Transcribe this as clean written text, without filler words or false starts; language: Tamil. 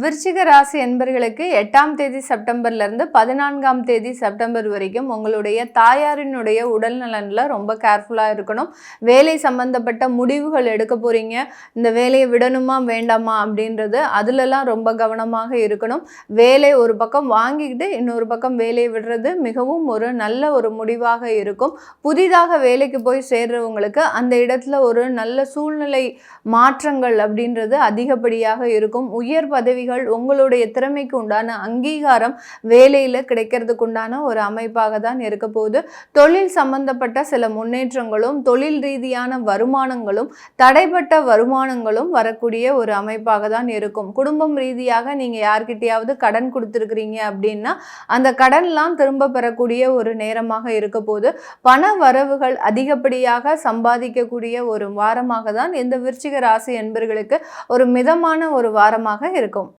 விருச்சிக ராசி என்பர்களுக்கு 8ஆம் தேதி செப்டம்பர்லேருந்து 14ஆம் தேதி செப்டம்பர் வரைக்கும் உங்களுடைய தாயாரினுடைய உடல் நலனில் ரொம்ப கேர்ஃபுல்லாக இருக்கணும். வேலை சம்பந்தப்பட்ட முடிவுகள் எடுக்க போகிறீங்க, இந்த வேலையை விடணுமா வேண்டாமா அப்படின்றது அதிலெல்லாம் ரொம்ப கவனமாக இருக்கணும். வேலை ஒரு பக்கம் வாங்கிக்கிட்டு இன்னொரு பக்கம் வேலையை விடுறது மிகவும் ஒரு நல்ல ஒரு முடிவாக இருக்கும். புதிதாக வேலைக்கு போய் சேர்றவங்களுக்கு அந்த இடத்துல ஒரு நல்ல சூழ்நிலை மாற்றங்கள் அப்படின்றது அதிகப்படியாக இருக்கும். உயர் பதவிகள் உங்களுடைய திறமைக்கு உண்டான அங்கீகாரம் வேலையில் கிடைக்கிறதுக்கு உண்டான ஒரு அமைப்பாக தான் இருக்க போகுது. தொழில் சம்பந்தப்பட்ட சில முன்னேற்றங்களும் தொழில் ரீதியான வருமானங்களும் தடைப்பட்ட வருமானங்களும் வரக்கூடிய ஒரு அமைப்பாக தான் இருக்கும். குடும்பம் ரீதியாக நீங்கள் யார்கிட்டையாவது கடன் கொடுத்துருக்கிறீங்க அப்படின்னா அந்த கடன்லாம் திரும்ப பெறக்கூடிய ஒரு நேரமாக இருக்க போகுது. பண வரவுகள் அதிகப்படியாக சம்பாதிக்கக்கூடிய ஒரு வாரமாக தான் இந்த விருச்சிக ராசி என்பர்களுக்கு ஒரு மிதமான ஒரு வாரமாக இருக்கும்.